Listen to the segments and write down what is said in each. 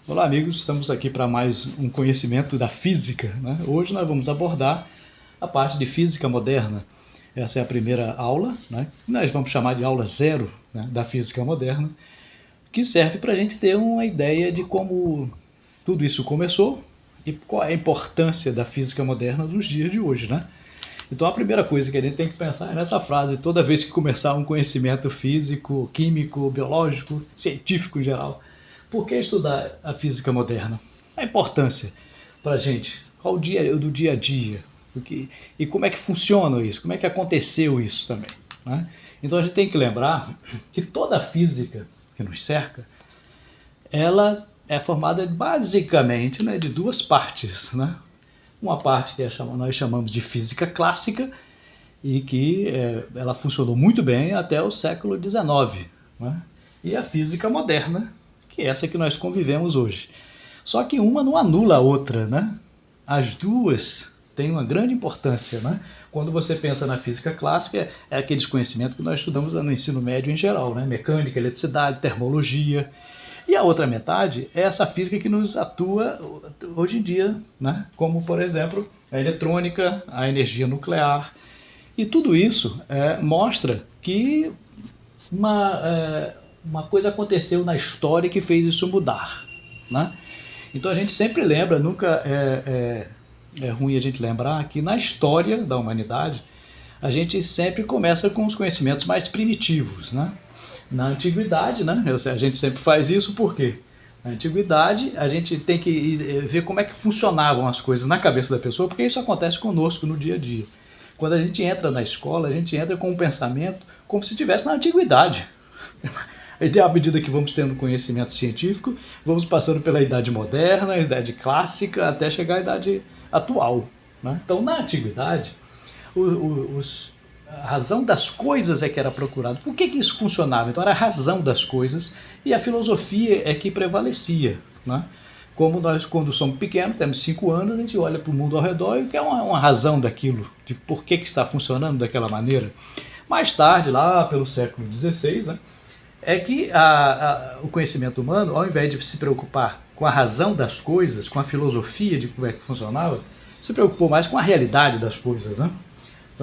Olá, amigos, estamos aqui para mais um conhecimento da física, né? Hoje nós vamos abordar a parte de física moderna. Essa é a primeira aula, né? Nós vamos chamar de aula zero, né, da física moderna, que serve para a gente ter uma ideia de como tudo isso começou e qual é a importância da física moderna nos dias de hoje, né? Então a primeira coisa que a gente tem que pensar é nessa frase: toda vez que começar um conhecimento físico, químico, biológico, científico em geral, por que estudar a física moderna? A importância para a gente, ao do dia a dia, e como é que funciona isso, como é que aconteceu isso também, né? Então a gente tem que lembrar que toda a física que nos cerca, ela é formada basicamente, né, de duas partes, né? Uma parte que nós chamamos de física clássica e que ela funcionou muito bem até o século XIX, né? E a física moderna, que é essa que nós convivemos hoje. Só que uma não anula a outra, né? As duas têm uma grande importância, né? Quando você pensa na física clássica, é aqueles conhecimentos que nós estudamos no ensino médio em geral, né? Mecânica, eletricidade, termologia. E a outra metade é essa física que nos atua hoje em dia, né? Como, por exemplo, a eletrônica, a energia nuclear. E tudo isso mostra que uma coisa aconteceu na história que fez isso mudar, né? Então a gente sempre lembra, nunca é ruim a gente lembrar que na história da humanidade a gente sempre começa com os conhecimentos mais primitivos, né? Na antiguidade, né? A gente sempre faz isso porque na antiguidade a gente tem que ver como é que funcionavam as coisas na cabeça da pessoa, porque isso acontece conosco no dia a dia. Quando a gente entra na escola, a gente entra com um pensamento como se estivesse na antiguidade. E à medida que vamos tendo conhecimento científico, vamos passando pela idade moderna, a idade clássica, até chegar à idade atual, né? Então, na antiguidade, a razão das coisas é que era procurado. Por que isso funcionava? Então, era a razão das coisas e a filosofia é que prevalecia, né? Como nós, quando somos pequenos, temos 5 anos, a gente olha para o mundo ao redor e quer uma razão daquilo, de por que está funcionando daquela maneira. Mais tarde, lá pelo século XVI, né, é que o conhecimento humano, ao invés de se preocupar com a razão das coisas, com a filosofia de como é que funcionava, se preocupou mais com a realidade das coisas, né?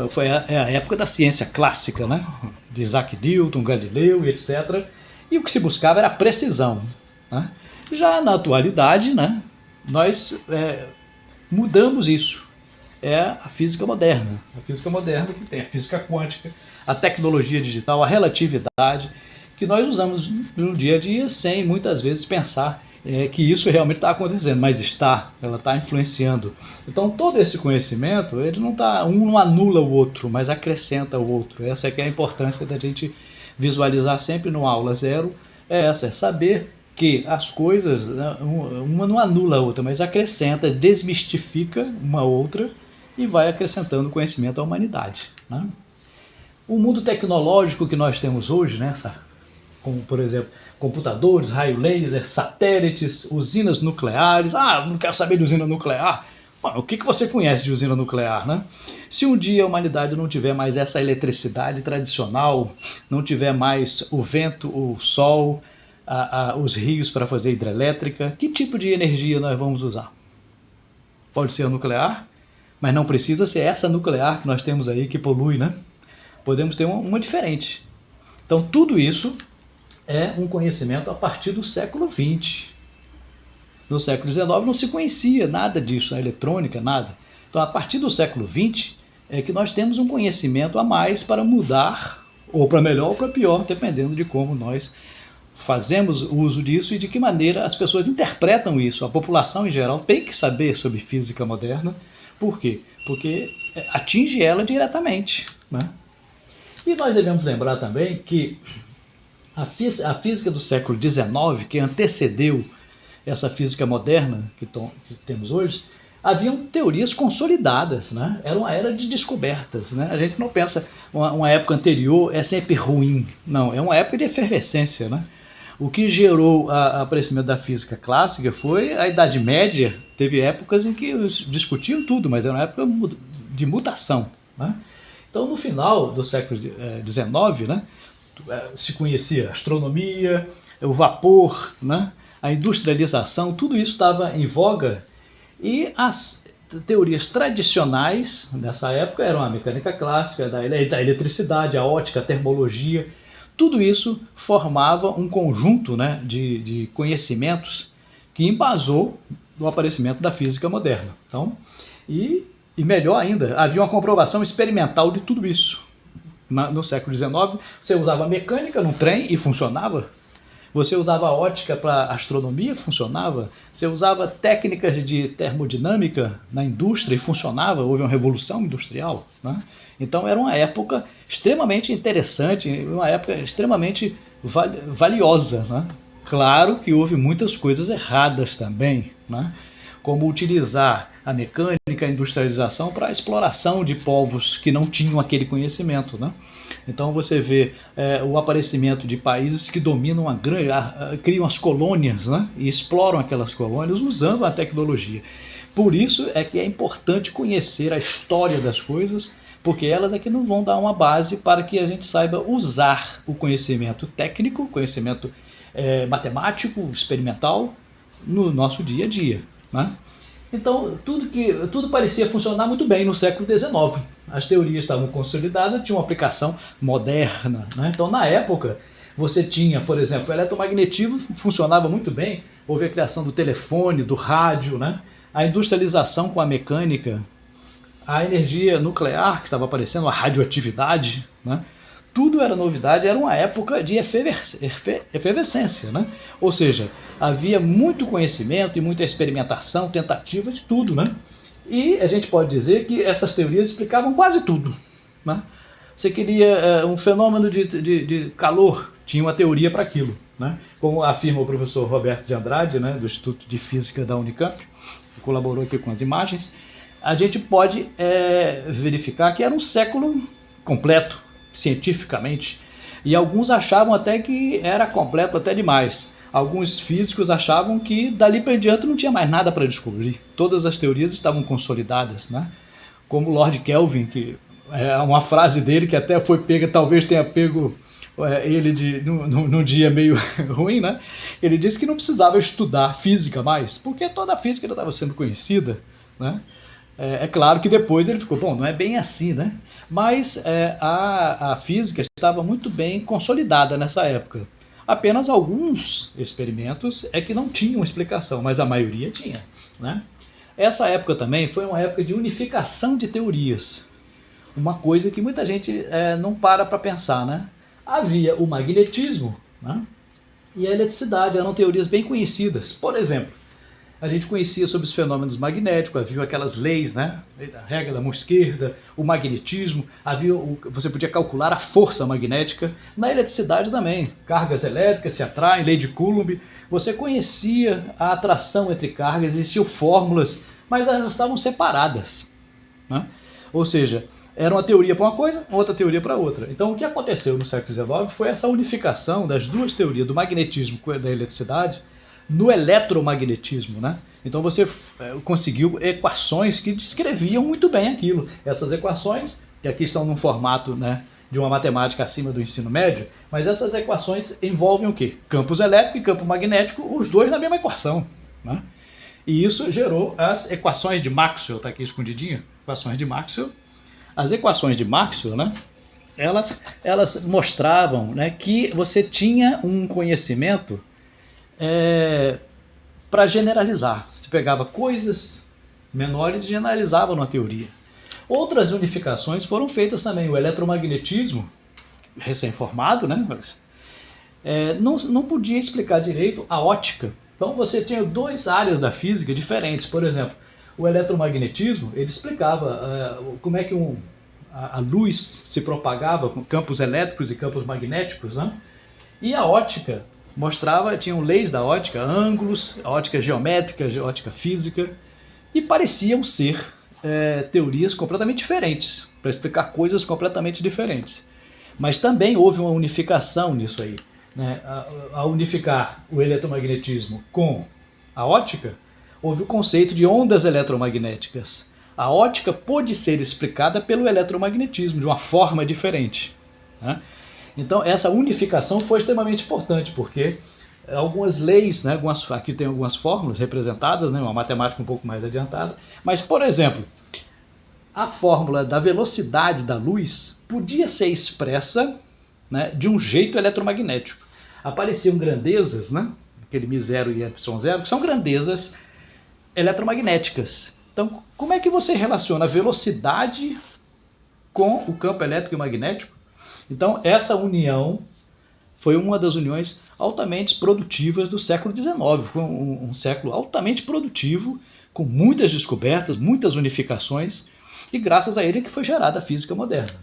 Foi a época da ciência clássica, né? De Isaac Newton, Galileu e etc. E o que se buscava era a precisão, né? Já na atualidade, né, nós mudamos isso. É a física moderna. A física moderna que tem a física quântica, a tecnologia digital, a relatividade, que nós usamos no dia a dia sem muitas vezes pensar que isso realmente está acontecendo, mas ela está influenciando. Então todo esse conhecimento, ele não tá, um não anula o outro, mas acrescenta o outro. Essa é que é a importância da gente visualizar sempre no aula zero, é saber que as coisas, uma não anula a outra, mas acrescenta, desmistifica uma outra e vai acrescentando conhecimento à humanidade, né? O mundo tecnológico que nós temos hoje, né, como por exemplo computadores, raio laser, satélites, usinas nucleares. Ah, não quero saber de usina nuclear. Bom, o que você conhece de usina nuclear, né? Se um dia a humanidade não tiver mais essa eletricidade tradicional, não tiver mais o vento, o sol, os rios para fazer hidrelétrica, que tipo de energia nós vamos usar? Pode ser a nuclear, mas não precisa ser essa nuclear que nós temos aí que polui, né? Podemos ter uma diferente. Então tudo isso é um conhecimento a partir do século XX. No século XIX não se conhecia nada disso, a eletrônica, nada. Então, a partir do século XX é que nós temos um conhecimento a mais para mudar, ou para melhor ou para pior, dependendo de como nós fazemos o uso disso e de que maneira as pessoas interpretam isso. A população em geral tem que saber sobre física moderna. Por quê? Porque atinge ela diretamente, né? E nós devemos lembrar também que a física do século XIX, que antecedeu essa física moderna que temos hoje, haviam teorias consolidadas, né? Era uma era de descobertas, né? A gente não pensa uma época anterior é sempre ruim, não, é uma época de efervescência, né? O que gerou o aparecimento da física clássica foi a Idade Média. Teve épocas em que discutiam tudo, mas era uma época de mutação, né? Então, no final do século XIX, né, se conhecia a astronomia, o vapor, né, a industrialização, tudo isso estava em voga e as teorias tradicionais dessa época eram a mecânica clássica, da eletricidade, a ótica, a termologia. Tudo isso formava um conjunto, né, de conhecimentos que embasou o aparecimento da física moderna. Então, e melhor ainda, havia uma comprovação experimental de tudo isso. No século XIX, você usava mecânica num trem e funcionava. Você usava ótica para astronomia, funcionava. Você usava técnicas de termodinâmica na indústria e funcionava. Houve uma revolução industrial, né? Então era uma época extremamente interessante, uma época extremamente valiosa, né? Claro que houve muitas coisas erradas também, né? Como utilizar a mecânica, a industrialização para a exploração de povos que não tinham aquele conhecimento, né? Então você vê o aparecimento de países que dominam criam as colônias, né? E exploram aquelas colônias usando a tecnologia. Por isso é que é importante conhecer a história das coisas, porque elas é que não vão dar uma base para que a gente saiba usar o conhecimento técnico, conhecimento matemático, experimental, no nosso dia a dia, né? Então, tudo parecia funcionar muito bem no século XIX. As teorias estavam consolidadas, tinham uma aplicação moderna, né? Então, na época, você tinha, por exemplo, o eletromagnetismo funcionava muito bem. Houve a criação do telefone, do rádio, né? A industrialização com a mecânica, a energia nuclear que estava aparecendo, a radioatividade, né? Tudo era novidade, era uma época de efervescência, né? Ou seja, havia muito conhecimento e muita experimentação, tentativa de tudo, né? E a gente pode dizer que essas teorias explicavam quase tudo, né? Você queria um fenômeno de calor, tinha uma teoria para aquilo, né? Como afirma o professor Roberto de Andrade, né, do Instituto de Física da Unicamp, que colaborou aqui com as imagens, a gente pode verificar que era um século completo, cientificamente, e alguns achavam até que era completo até demais. Alguns físicos achavam que dali para diante não tinha mais nada para descobrir. Todas as teorias estavam consolidadas, né? Como Lord Kelvin, que é uma frase dele que até foi pega, talvez tenha pego ele num dia meio ruim, né? Ele disse que não precisava estudar física mais, porque toda a física já estava sendo conhecida, né? É claro que depois ele ficou, bom, não é bem assim, né? Mas a física estava muito bem consolidada nessa época. Apenas alguns experimentos é que não tinham explicação, mas a maioria tinha, né? Essa época também foi uma época de unificação de teorias. Uma coisa que muita gente não para pensar, né? Havia o magnetismo, né? E a eletricidade, eram teorias bem conhecidas. Por exemplo, a gente conhecia sobre os fenômenos magnéticos, havia aquelas leis, né? A regra da mão esquerda, o magnetismo, você podia calcular a força magnética. Na eletricidade também, cargas elétricas se atraem, lei de Coulomb. Você conhecia a atração entre cargas, existiam fórmulas, mas elas estavam separadas, né? Ou seja, era uma teoria para uma coisa, outra teoria para outra. Então o que aconteceu no século XIX foi essa unificação das duas teorias, do magnetismo e da eletricidade, no eletromagnetismo, né? Então você conseguiu equações que descreviam muito bem aquilo. Essas equações, que aqui estão num formato, né, de uma matemática acima do ensino médio, mas essas equações envolvem o quê? Campos elétrico e campo magnético, os dois na mesma equação, né? E isso gerou as equações de Maxwell, está aqui escondidinho, equações de Maxwell. As equações de Maxwell, né, elas mostravam, né, que você tinha um conhecimento para generalizar. Você pegava coisas menores e generalizava numa teoria. Outras unificações foram feitas também. O eletromagnetismo, recém-formado, né, não podia explicar direito a ótica. Então você tinha duas áreas da física diferentes. Por exemplo, o eletromagnetismo, ele explicava como é que a luz se propagava com campos elétricos e campos magnéticos, né? E a ótica tinham leis da ótica, ângulos, a ótica geométrica, a ótica física, e pareciam ser teorias completamente diferentes, para explicar coisas completamente diferentes. Mas também houve uma unificação nisso aí, né? A unificar o eletromagnetismo com a ótica, houve o conceito de ondas eletromagnéticas. A ótica pôde ser explicada pelo eletromagnetismo, de uma forma diferente, né? Então essa unificação foi extremamente importante, porque algumas leis, né, aqui tem algumas fórmulas representadas, né, uma matemática um pouco mais adiantada, mas, por exemplo, a fórmula da velocidade da luz podia ser expressa, né, de um jeito eletromagnético. Apareciam grandezas, né, aquele μ0 e ε0, que são grandezas eletromagnéticas. Então, como é que você relaciona a velocidade com o campo elétrico e magnético? Então, essa união foi uma das uniões altamente produtivas do século XIX. Foi um século altamente produtivo, com muitas descobertas, muitas unificações, e graças a ele que foi gerada a física moderna.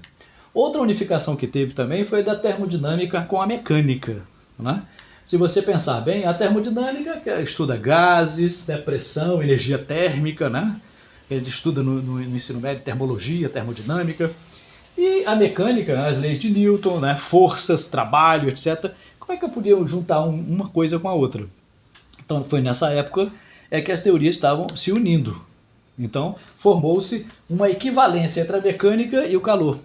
Outra unificação que teve também foi da termodinâmica com a mecânica, né? Se você pensar bem, a termodinâmica que estuda gases, né, pressão, energia térmica, né? A gente estuda no ensino médio termologia, termodinâmica. E a mecânica, as leis de Newton, né, forças, trabalho, etc. Como é que eu podia juntar uma coisa com a outra? Então foi nessa época que as teorias estavam se unindo. Então formou-se uma equivalência entre a mecânica e o calor.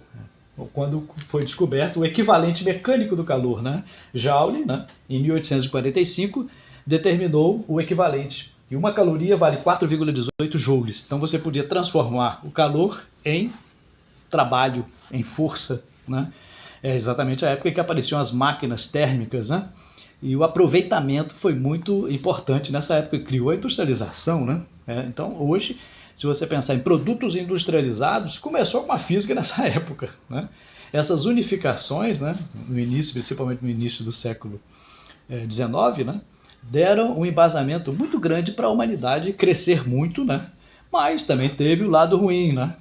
Quando foi descoberto o equivalente mecânico do calor, né? Joule, né, em 1845, determinou o equivalente. E uma caloria vale 4,18 joules. Então você podia transformar o calor em trabalho, em força, né? É exatamente a época em que apareciam as máquinas térmicas, né? E o aproveitamento foi muito importante nessa época, criou a industrialização, né? Então hoje, se você pensar em produtos industrializados, começou com a física nessa época, né? Essas unificações, né, no início, principalmente no início do século XIX, né, deram um embasamento muito grande para a humanidade crescer muito, né? Mas também teve o lado ruim, né?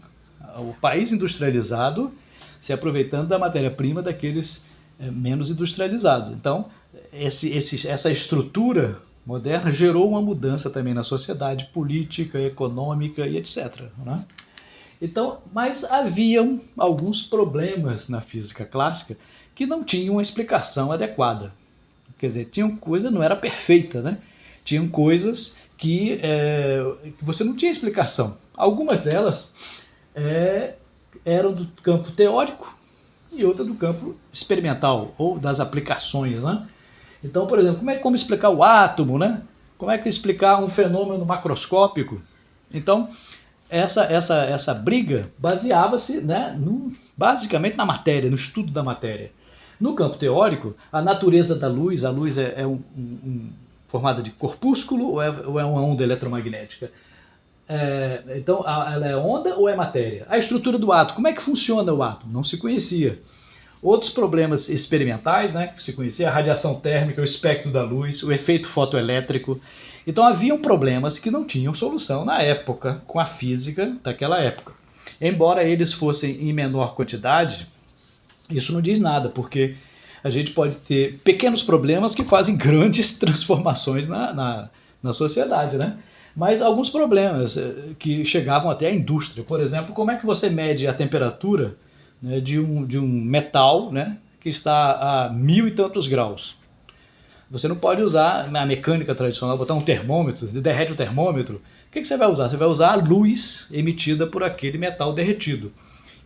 O país industrializado se aproveitando da matéria-prima daqueles menos industrializados. Então, essa estrutura moderna gerou uma mudança também na sociedade política, econômica e etc. Né? Então, mas haviam alguns problemas na física clássica que não tinham uma explicação adequada. Quer dizer, tinham coisa, não era perfeita, né? Tinham coisas que você não tinha explicação. Algumas delas eram do campo teórico e outras do campo experimental ou das aplicações, né? Então, por exemplo, como explicar o átomo, né? Como é que explicar um fenômeno macroscópico? Então, essa briga baseava-se, né, basicamente na matéria, no estudo da matéria. No campo teórico, a natureza da luz, a luz é formada de corpúsculo ou é uma onda eletromagnética? Então, ela é onda ou é matéria? A estrutura do átomo, como é que funciona o átomo? Não se conhecia. Outros problemas experimentais, né, que se conhecia, a radiação térmica, o espectro da luz, o efeito fotoelétrico. Então haviam problemas que não tinham solução na época, com a física daquela época. Embora eles fossem em menor quantidade, isso não diz nada, porque a gente pode ter pequenos problemas que fazem grandes transformações na sociedade, né? Mas alguns problemas que chegavam até a indústria. Por exemplo, como é que você mede a temperatura, né, de um metal, né, que está a 1000 e tantos graus? Você não pode usar a mecânica tradicional, botar um termômetro, você derrete o termômetro. O que você vai usar? Você vai usar a luz emitida por aquele metal derretido.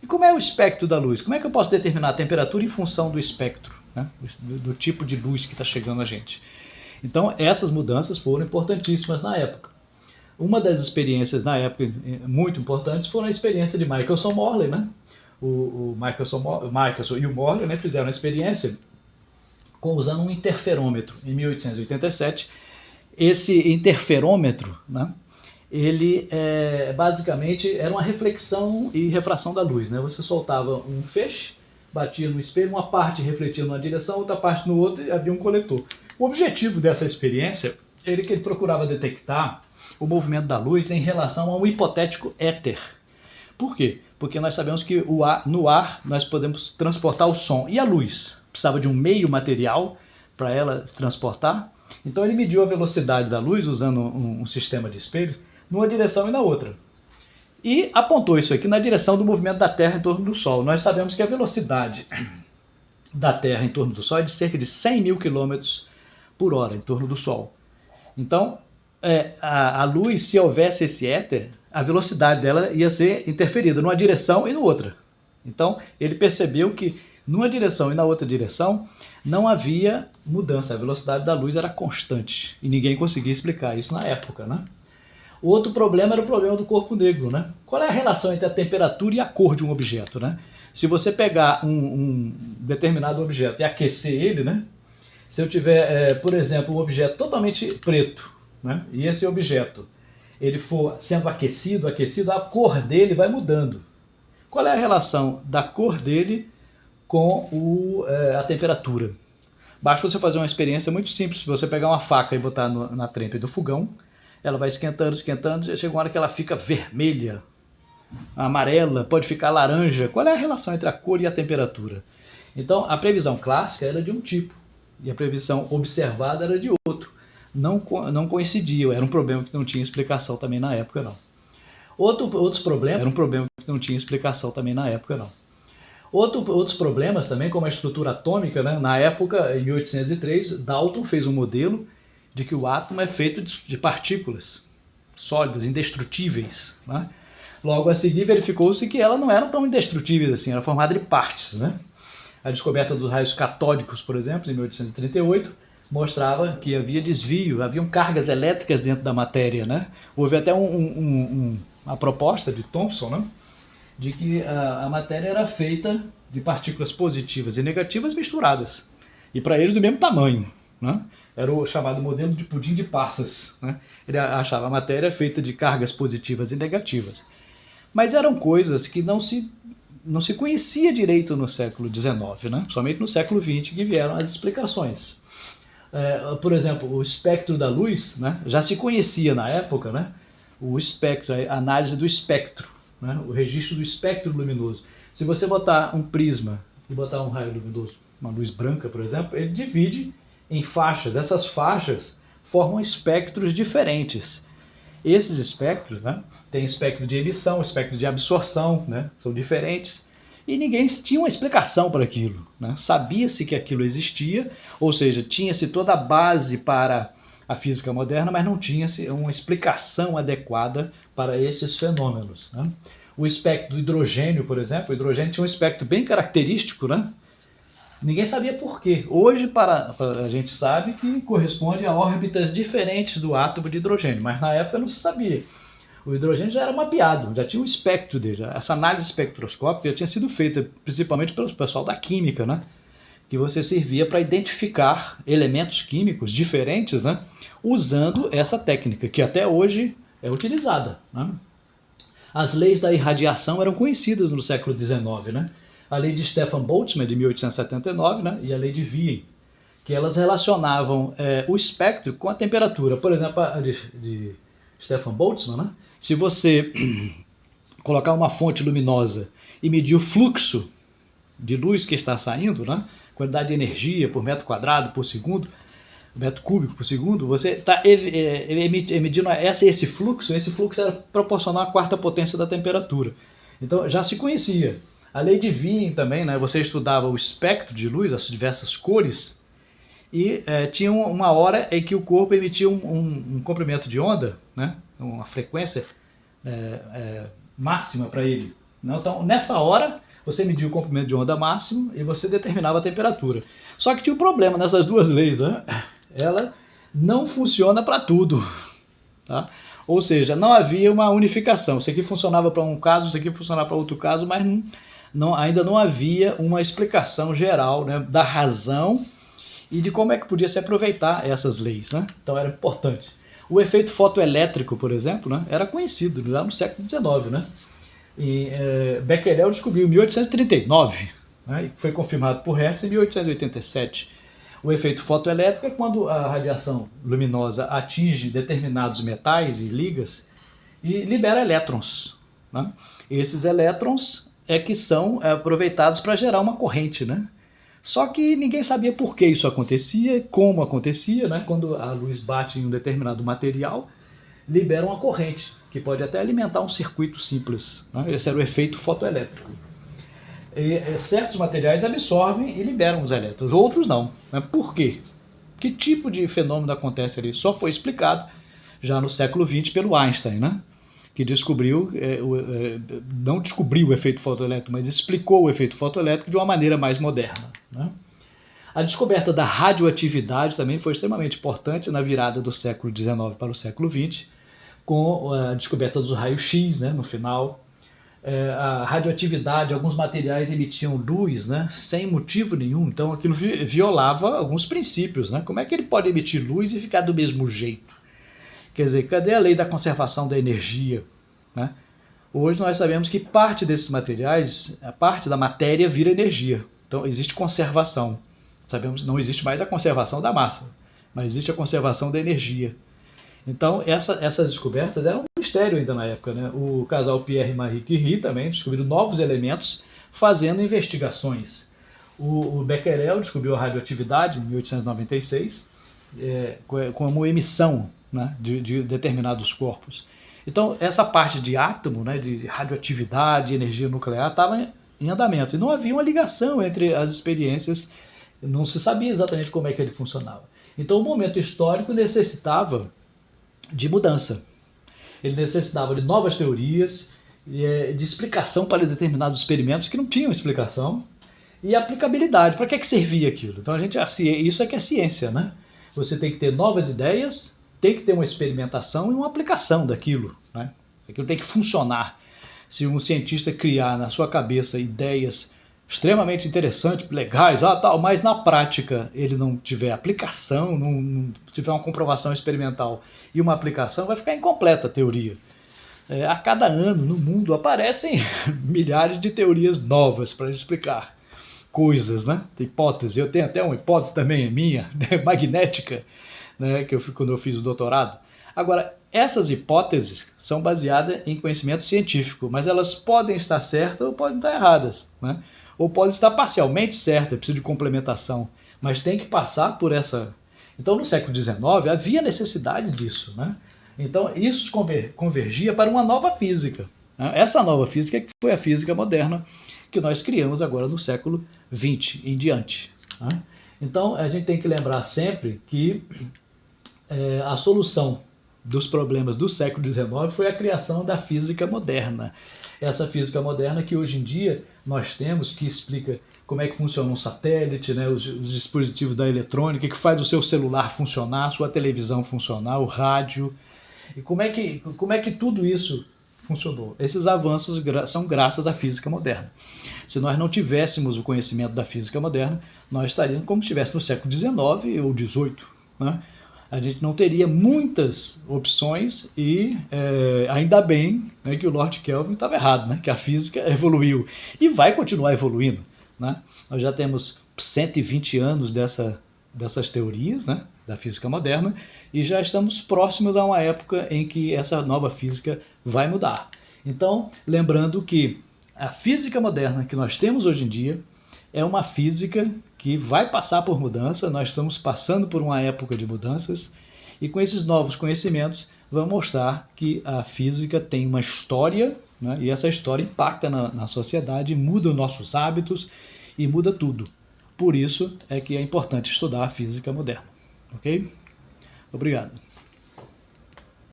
E como é o espectro da luz? Como é que eu posso determinar a temperatura em função do espectro, né, do tipo de luz que está chegando a gente? Então, essas mudanças foram importantíssimas na época. Uma das experiências na época muito importantes foram a experiência de Michelson-Morley, né? O Michelson e o Morley, né, fizeram uma experiência usando um interferômetro em 1887. Esse interferômetro, né, ele basicamente era uma reflexão e refração da luz, né? Você soltava um feixe, batia no espelho, uma parte refletia numa direção, outra parte no outro, e havia um coletor. O objetivo dessa experiência era que ele procurava detectar o movimento da luz em relação a um hipotético éter. Por quê? Porque nós sabemos que no ar nós podemos transportar o som e a luz. Precisava de um meio material para ela transportar. Então ele mediu a velocidade da luz usando um sistema de espelhos numa direção e na outra. E apontou isso aqui na direção do movimento da Terra em torno do Sol. Nós sabemos que a velocidade da Terra em torno do Sol é de cerca de 100 mil quilômetros por hora em torno do Sol. Então, a luz, se houvesse esse éter, a velocidade dela ia ser interferida numa direção e na outra. Então, ele percebeu que numa direção e na outra direção, não havia mudança, a velocidade da luz era constante e ninguém conseguia explicar isso na época, né? O outro problema era o problema do corpo negro, né? Qual é a relação entre a temperatura e a cor de um objeto, né? Se você pegar um determinado objeto e aquecer ele, né? Se eu tiver, por exemplo, um objeto totalmente preto, né? E esse objeto ele for sendo aquecido, a cor dele vai mudando. Qual é a relação da cor dele com a temperatura? Basta você fazer uma experiência muito simples. Se você pegar uma faca e botar na trempe do fogão, ela vai esquentando, esquentando, e chega uma hora que ela fica vermelha, amarela, pode ficar laranja. Qual é a relação entre a cor e a temperatura? Então, a previsão clássica era de um tipo, e a previsão observada era de outro. Não coincidiam, era um problema que não tinha explicação também na época, não. Outros problemas, era um problema que não tinha explicação também na época, não. Outros problemas também, como a estrutura atômica, né? Na época, em 1803, Dalton fez um modelo de que o átomo é feito de partículas sólidas, indestrutíveis, né? Logo a seguir verificou-se que elas não eram tão indestrutíveis assim, era formada de partes, né? A descoberta dos raios catódicos, por exemplo, em 1838, mostrava que havia desvio, haviam cargas elétricas dentro da matéria, né? Houve até uma proposta de Thomson, né? De que a matéria era feita de partículas positivas e negativas misturadas, e para eles do mesmo tamanho, né? Era o chamado modelo de pudim de passas, né? Ele achava a matéria feita de cargas positivas e negativas. Mas eram coisas que não se conhecia direito no século XIX, né? Somente no século XX que vieram as explicações. Por exemplo, o espectro da luz, né? Já se conhecia na época, né? O espectro, a análise do espectro, né? O registro do espectro luminoso. Se você botar um prisma e botar um raio luminoso, uma luz branca, por exemplo, ele divide em faixas. Essas faixas formam espectros diferentes. Esses espectros, né, tem espectro de emissão, espectro de absorção, né, são diferentes. E ninguém tinha uma explicação para aquilo, né? Sabia-se que aquilo existia, ou seja, tinha-se toda a base para a física moderna, mas não tinha-se uma explicação adequada para esses fenômenos, né? O espectro do hidrogênio, por exemplo, o hidrogênio tinha um espectro bem característico, né? Ninguém sabia por quê. Hoje a gente sabe que corresponde a órbitas diferentes do átomo de hidrogênio, mas na época não se sabia. O hidrogênio já era mapeado, já tinha um espectro dele. Essa análise espectroscópica já tinha sido feita principalmente pelo pessoal da química, né? Que você servia para identificar elementos químicos diferentes, né? Usando essa técnica, que até hoje é utilizada, né? As leis da irradiação eram conhecidas no século XIX, né? A lei de Stefan Boltzmann, de 1879, né? E a lei de Wien, que elas relacionavam o espectro com a temperatura. Por exemplo, a de Stefan Boltzmann, né? Se você colocar uma fonte luminosa e medir o fluxo de luz que está saindo, né? Quantidade de energia por metro quadrado por segundo, metro cúbico por segundo, você está medindo esse fluxo era proporcional à quarta potência da temperatura. Então já se conhecia. A lei de Wien também, né? Você estudava o espectro de luz, as diversas cores, e tinha uma hora em que o corpo emitia um comprimento de onda, né? Uma frequência máxima para ele. Então, nessa hora, você media o comprimento de onda máximo e você determinava a temperatura. Só que tinha um problema nessas duas leis, né? Ela não funciona para tudo, tá? Ou seja, não havia uma unificação. Isso aqui funcionava para um caso, isso aqui funcionava para outro caso, mas ainda não havia uma explicação geral, né, da razão e de como é que podia se aproveitar essas leis, né? Então era importante. O efeito fotoelétrico, por exemplo, né, era conhecido lá no século XIX, né? E Becquerel descobriu em 1839, né, e foi confirmado por Hertz em 1887. O efeito fotoelétrico é quando a radiação luminosa atinge determinados metais e ligas e libera elétrons, né? Esses elétrons que são aproveitados para gerar uma corrente, né? Só que ninguém sabia por que isso acontecia, como acontecia, né? Quando a luz bate em um determinado material, libera uma corrente, que pode até alimentar um circuito simples, né? Esse era o efeito fotoelétrico. Certos materiais absorvem e liberam os elétrons, outros não, né? Por quê? Que tipo de fenômeno acontece ali? Só foi explicado já no século XX pelo Einstein, né? que descobriu, não descobriu o efeito fotoelétrico, mas explicou o efeito fotoelétrico de uma maneira mais moderna, né? A descoberta da radioatividade também foi extremamente importante na virada do século XIX para o século XX, com a descoberta dos raios-x, né, no final. A radioatividade, alguns materiais emitiam luz, né, sem motivo nenhum, então aquilo violava alguns princípios, né? Como é que ele pode emitir luz e ficar do mesmo jeito? Quer dizer, cadê a lei da conservação da energia, né? Hoje nós sabemos que parte desses materiais, a parte da matéria vira energia, então existe conservação. Sabemos que não existe mais a conservação da massa, mas existe a conservação da energia. Então, essas descobertas eram um mistério ainda na época, né? O casal Pierre e Marie Curie também descobriram novos elementos fazendo investigações. O Becquerel descobriu a radioatividade em 1896 como emissão, né, de determinados corpos. Então, essa parte de átomo, né, de radioatividade, energia nuclear, estava em andamento. E não havia uma ligação entre as experiências, não se sabia exatamente como é que ele funcionava. Então, o momento histórico necessitava de mudança. Ele necessitava de novas teorias, de explicação para determinados experimentos que não tinham explicação, e aplicabilidade. Para que servia aquilo? Então, isso é que é ciência, né? Você tem que ter novas ideias, tem que ter uma experimentação e uma aplicação daquilo, né? Aquilo tem que funcionar. Se um cientista criar na sua cabeça ideias extremamente interessantes, legais, tal, mas na prática ele não tiver aplicação, não tiver uma comprovação experimental e uma aplicação, vai ficar incompleta a teoria. A cada ano no mundo aparecem milhares de teorias novas para explicar coisas, né? Hipótese. Eu tenho até uma hipótese também minha, né, magnética, né, quando eu fiz o doutorado. Agora, essas hipóteses são baseadas em conhecimento científico, mas elas podem estar certas ou podem estar erradas, né? Ou podem estar parcialmente certas, precisa de complementação, mas tem que passar por essa... Então, no século XIX, havia necessidade disso, né? Então, isso convergia para uma nova física, né? Essa nova física que foi a física moderna, que nós criamos agora no século XX em diante, né? Então, a gente tem que lembrar sempre que a solução dos problemas do século XIX foi a criação da física moderna. Essa física moderna que hoje em dia nós temos, que explica como é que funciona um satélite, né, os dispositivos da eletrônica, que faz o seu celular funcionar, a sua televisão funcionar, o rádio. E como é que tudo isso funcionou? Esses avanços são graças à física moderna. Se nós não tivéssemos o conhecimento da física moderna, nós estaríamos como se estivéssemos no século XIX ou XVIII, né? A gente não teria muitas opções e ainda bem, né, que o Lord Kelvin estava errado, né, que a física evoluiu e vai continuar evoluindo, né? Nós já temos 120 anos dessas teorias, né, da física moderna, e já estamos próximos a uma época em que essa nova física vai mudar. Então, lembrando que a física moderna que nós temos hoje em dia é uma física que vai passar por mudança, nós estamos passando por uma época de mudanças, e com esses novos conhecimentos vamos mostrar que a física tem uma história, né, e essa história impacta na sociedade, muda os nossos hábitos e muda tudo. Por isso é que é importante estudar a física moderna. Ok? Obrigado.